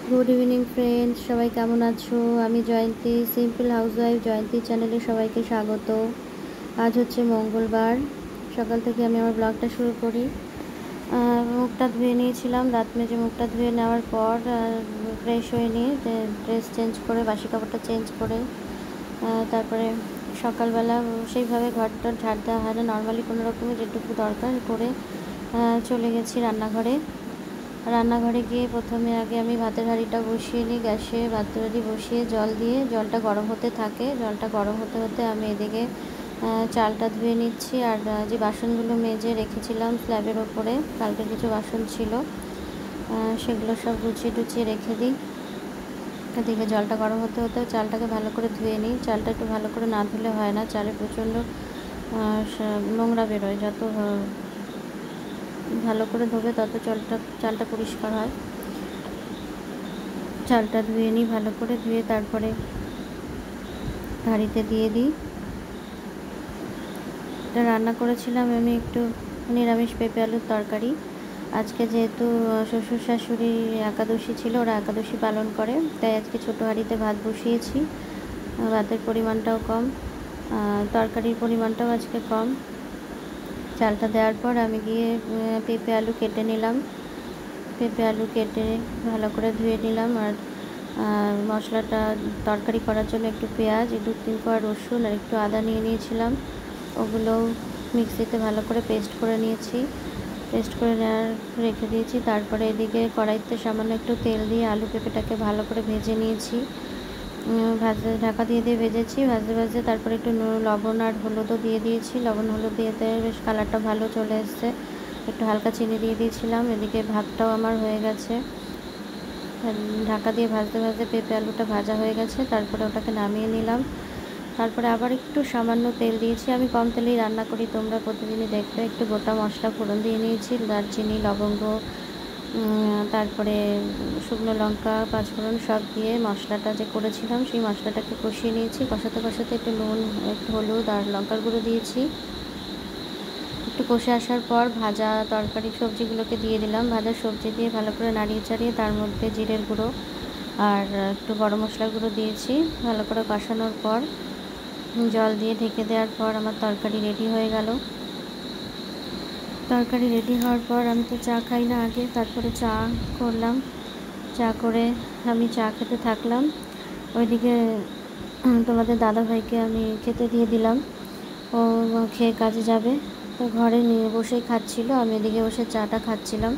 Good evening friends, সবাই কেমন আছো? আমি জয়ন্তী, সিম্পল হাউসওয়াইফ জয়ন্তী চ্যানেলে সবাইকে স্বাগত। আজ হচ্ছে মঙ্গলবার, সকাল থেকে আমি আমার ব্লগটা শুরু করি। মুখটা ধুয়ে নিয়েছিলাম, দাঁত মেজে মুখটা ধুয়ে নেওয়ার পর ফ্রেশ হয়ে নিয়ে ড্রেস চেঞ্জ করে, বাসি কাপড়টা চেঞ্জ করে তারপরে সকালবেলা সেইভাবে ঘরটা ঝাড় দেওয়া হয় না, নর্মালি কোনো রকমের যেটুকু দরকার করে চলে গেছি রান্নাঘরে। রান্নাঘরে গিয়ে প্রথমে আগে আমি ভাতের হাঁড়িটা বসিয়ে নিই, গ্যাসে ভাতের হাঁড়ি বসিয়ে জল দিয়ে জলটা গরম হতে থাকে। জলটা গরম হতে হতে আমি এদিকে চালটা ধুয়ে নিচ্ছি। আর যে বাসনগুলো মেজে রেখেছিলাম স্ল্যাবের ওপরে, কালকে কিছু বাসন ছিল, সেগুলো সব গুছিয়ে টুচিয়ে রেখে দিই। এদিকে জলটা গরম হতে হতে চালটাকে ভালো করে ধুয়ে নিই। চালটা একটু ভালো করে না ধুলে হয় না, চালে প্রচণ্ড নোংরা বেরোয়। যত ভালো করে ধোবে তত চালটা পরিষ্কার হয়। চালটা ধুয়ে নিই, ভালো করে ধুয়ে তারপরে হাঁড়িতে দিয়ে দিই। এটা রান্না করেছিলাম আমি একটু নিরামিষ পেঁপে আলুর তরকারি। আজকে যেহেতু শ্বশুর শাশুড়ি একাদশী ছিল, ওরা একাদশী পালন করে, তাই আজকে ছোটো হাঁড়িতে ভাত বসিয়েছি। ভাতের পরিমাণটাও কম, তরকারির পরিমাণটাও আজকে কম। চালটা দেওয়ার পর আমি গিয়ে পেঁপে আলু কেটে নিলাম। পেঁপে আলু কেটে ভালো করে ধুয়ে নিলাম। আর মশলাটা তরকারি করার জন্য একটু পেঁয়াজ, 2-3 কোয়া রসুন আর একটু আদা নিয়ে নিয়েছিলাম। ওগুলোও মিক্সিতে ভালো করে পেস্ট করে নিয়েছি, পেস্ট করে রেখে দিয়েছি। তারপরে এদিকে কড়াইতে সামান্য একটু তেল দিয়ে আলু পেঁপেটাকে ভালো করে ভেজে নিয়েছি। ঢাকা দিয়ে ভেজেছি। ভাজতে ভাজতে তারপরে একটু লবণ আর হলুদও দিয়ে দিয়েছি। লবণ হলুদ দিয়ে বেশ কালারটা ভালো চলে এসছে। একটু হালকা চিনি দিয়ে দিয়েছিলাম। এদিকে ভাতটাও আমার হয়ে গেছে। ঢাকা দিয়ে ভাজতে ভাজতে পেঁপে আলুটা ভাজা হয়ে গেছে। তারপরে ওটাকে নামিয়ে নিলাম। তারপরে আবার একটু সামান্য তেল দিয়েছি। আমি কম তেলেই রান্না করি, তোমরা প্রতিদিনই দেখবে। একটু গোটা মশলা ফোড়ন দিয়ে নিয়েছি, দারচিনি, লবঙ্গ, তারপরে শুকনো লঙ্কা, পাঁচফোড়ন সব দিয়ে মশলাটা যে করেছিলাম সেই মশলাটাকে কষিয়ে নিয়েছি। কষাতে কষাতে একটু নুন, একটু হলুদ আর লঙ্কার গুঁড়ো দিয়েছি। একটু কষে আসার পর ভাজা তরকারি সবজিগুলোকে দিয়ে দিলাম। ভাজা সবজি দিয়ে ভালো করে নাড়িয়ে চাড়িয়ে তার মধ্যে জিরের গুঁড়ো আর একটু গরম মশলার গুঁড়ো দিয়েছি। ভালো করে কষানোর পর জল দিয়ে ঢেকে দেওয়ার পর আমার তরকারি রেডি হয়ে গেল। তরকারি রেডি হওয়ার পর আমি তো চা খাই না আগে, তারপরে চা করলাম। চা করে আমি চা খেতে থাকলাম। ওইদিকে তোমাদের দাদাভাইকে আমি খেতে দিয়ে দিলাম, ও খেয়ে কাজে যাবে। তো ঘরে নিয়ে বসেই খাচ্ছিল, আমি এদিকে বসে চাটা খাচ্ছিলাম।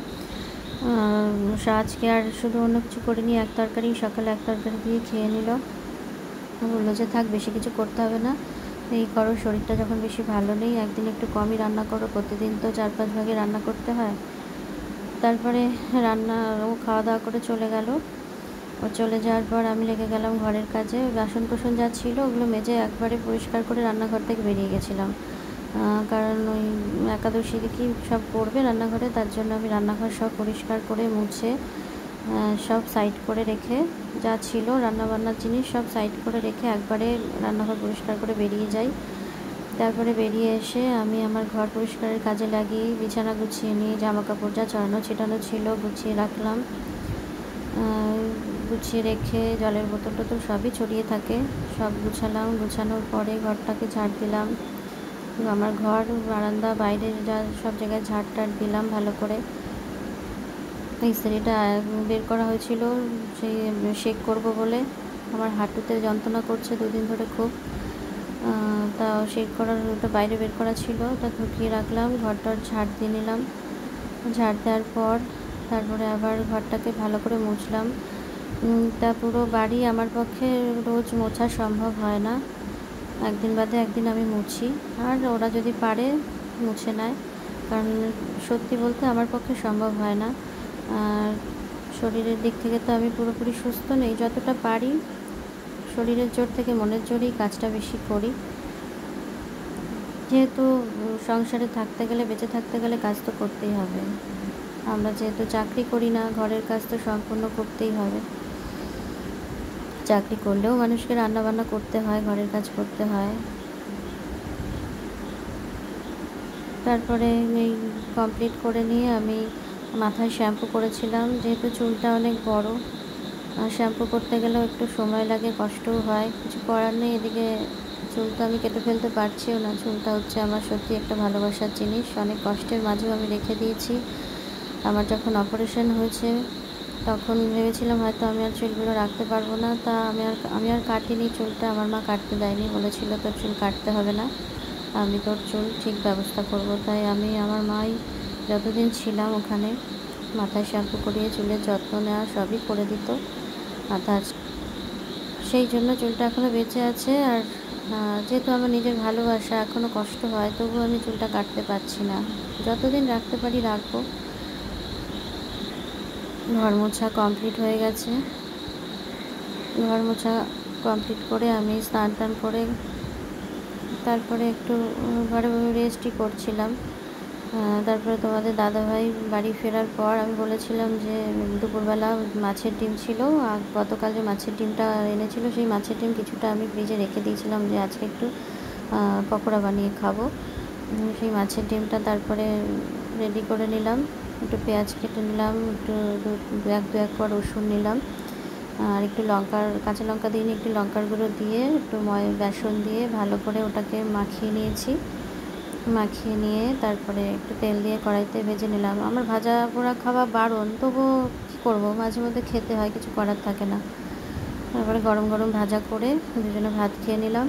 আজকে আর শুধু অন্য কিছু করিনি, এক তরকারি, সকালে এক তরকারি দিয়ে খেয়ে নিল। বললো যে থাক, বেশি কিছু করতে হবে না, এই করো, শরীরটা যখন বেশি ভালো নেই একদিন একটু কমই রান্না করো, প্রতিদিন তো 4-5 ভাগে রান্না করতে হয়। তারপরে ও খাওয়া দাওয়া করে চলে গেল। ও চলে যাওয়ার পর আমি লেগে গেলাম ঘরের কাজে। বাসন কোসন যা ছিল ওগুলো মেজে একবারে পরিষ্কার করে রান্নাঘর থেকে বেরিয়ে গেছিলাম, কারণ ওই একাদশী কি সব পড়বে রান্নাঘরে, তার জন্য আমি রান্নাঘর সব পরিষ্কার করে মুছে সব সাইড করে রেখে, যা ছিল রান্নাবান্নার জিনিস সব সাইড করে রেখে একবারে রান্নাঘর পরিষ্কার করে বেরিয়ে যাই। তারপরে বেরিয়ে এসে আমি আমার ঘর পরিষ্কারের কাজে লাগিয়ে বিছানা গুছিয়ে নিয়ে জামা কাপড় যা ছড়ানো ছিটানো ছিল গুছিয়ে রাখলাম। গুছিয়ে রেখে জলের বোতল টোতল সবই ছড়িয়ে থাকে, সব গুছালাম। গুছানোর পরে ঘরটাকে ঝাড় দিলাম। আমার ঘর, বারান্দা, বাইরে যা সব জায়গায় ঝাড় টাড় দিলাম ভালো করে। ইস্ত্রিটা বের করা হয়েছিল সেই শেক করব বলে, আমার হাঁটুতে যন্ত্রণা করছে 2 দিন ধরে খুব। তা শেক করার ওটা বাইরে বের করা ছিল, ওটা ঢুকিয়ে রাখলাম। ঘরটার ঝাড় দিয়ে নিলাম। ঝাড় দেওয়ার পর তারপরে আবার ঘরটাকে ভালো করে মুছলাম। তা পুরো বাড়ি আমার পক্ষে রোজ মোছা সম্ভব হয় না, একদিন বাদে একদিন আমি মুছি। আর ওরা যদি পারে মুছে নেয়, কারণ সত্যি বলতে আমার পক্ষে সম্ভব হয় না। আর শরীরের দিক থেকে তো আমি পুরোপুরি সুস্থ নেই, যতটা পারি শরীরের জোর থেকে মনের জোরেই কাজটা বেশি করি। যেহেতু সংসারে থাকতে গেলে, বেঁচে থাকতে গেলে কাজ তো করতেই হবে। আমরা যেহেতু চাকরি করি না, ঘরের কাজ তো সম্পূর্ণ করতেই হবে। চাকরি করলেও মানুষকে রান্নাবান্না করতে হয়, ঘরের কাজ করতে হয়। তারপরে এই কমপ্লিট করে নিয়ে আমি মাথায় শ্যাম্পু করেছিলাম, যেহেতু চুলটা অনেক বড়, শ্যাম্পু করতে গেলেও একটু সময় লাগে, কষ্টও হয়, কিছু করার নেই। এদিকে চুল তো আমি কেটে ফেলতে পারছিও না। চুলটা হচ্ছে আমার সত্যি একটা ভালোবাসার জিনিস, অনেক কষ্টের মাঝেও আমি রেখে দিয়েছি। আমার যখন অপারেশন হয়েছে তখন ভেবেছিলাম হয়তো আমি আর চুলগুলো রাখতে পারবো না, তা আমি আর কাটিনি চুলটা। আমার মা কাটতে দেয়নি, বলেছিল তোর চুল কাটতে হবে না, আমি তোর চুল ঠিক ব্যবস্থা করব। তাই আমি আমার মাই যতদিন ছিলাম ওখানে মাথায় শ্যাম্পু করিয়ে চুলের যত্ন নেওয়া সবই করে দিত। মাথা সেই জন্য চুলটা এখনও বেঁচে আছে। আর যেহেতু আমার নিজের ভালোবাসা, এখনও কষ্ট হয়, তবুও আমি চুলটা কাটতে পারছি না। যতদিন রাখতে পারি রাখবো। ঘর মোছা কমপ্লিট হয়ে গেছে। ঘর মোছা কমপ্লিট করে আমি স্নান টান করে তারপরে একটু ঘরে রেস্টই করছিলাম। তারপরে তোমাদের দাদাভাই বাড়ি ফেরার পর আমি বলেছিলাম যে দুপুরবেলা মাছের ডিম ছিল, আর গতকাল যে মাছের ডিমটা এনেছিল সেই মাছের ডিম কিছুটা আমি ফ্রিজে রেখে দিয়েছিলাম যে আজকে একটু পকোড়া বানিয়ে খাবো। সেই মাছের ডিমটা তারপরে রেডি করে নিলাম, একটু পেঁয়াজ কেটে নিলাম, একটু দু এক কোয়া রসুন নিলাম, আর একটু কাঁচা লঙ্কা দিয়ে একটু লঙ্কার গুঁড়ো দিয়ে একটু বেসন দিয়ে ভালো করে ওটাকে মাখিয়ে নিয়েছি। মাখিয়ে নিয়ে তারপরে একটু তেল দিয়ে কড়াইতে ভেজে নিলাম। আমার ভাজা পোড়া খাওয়া বারণ, তবুও কী করবো, মাঝে মধ্যে খেতে হয়, কিছু করার থাকে না। তারপরে গরম গরম ভাজা করে দুজনে ভাত খেয়ে নিলাম।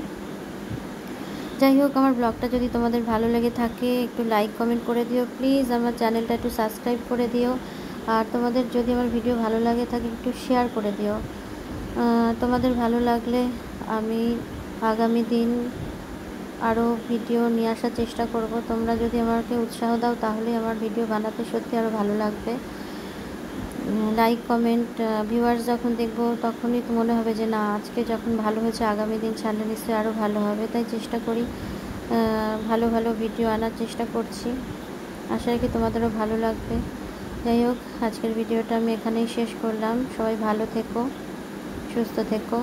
যাই হোক, আমার ব্লগটা যদি তোমাদের ভালো লেগে থাকে একটু লাইক কমেন্ট করে দিও প্লিজ। আমার চ্যানেলটা একটু সাবস্ক্রাইব করে দিও। আর তোমাদের যদি আমার ভিডিও ভালো লাগে থাকে একটু শেয়ার করে দিও। তোমাদের ভালো লাগলে আমি আগামী দিন আরও ভিডিও নিয়ে আসার চেষ্টা করব। তোমরা যদি আমাকে উৎসাহ দাও তাহলে আমার ভিডিও বানাতে সত্যি আরও ভালো লাগবে। লাইক কমেন্ট ভিউয়ার্স যখন দেখবো তখনই তো মনে হবে যে না, আজকে যখন ভালো হয়েছে আগামী দিন ছাড়লে নিশ্চয়ই আরও ভালো হবে। তাই চেষ্টা করি, ভালো ভালো ভিডিও আনার চেষ্টা করছি। আশা রাখি তোমাদেরও ভালো লাগবে। যাই হোক, আজকের ভিডিওটা আমি এখানেই শেষ করলাম। সবাই ভালো থেকো, সুস্থ থেকো।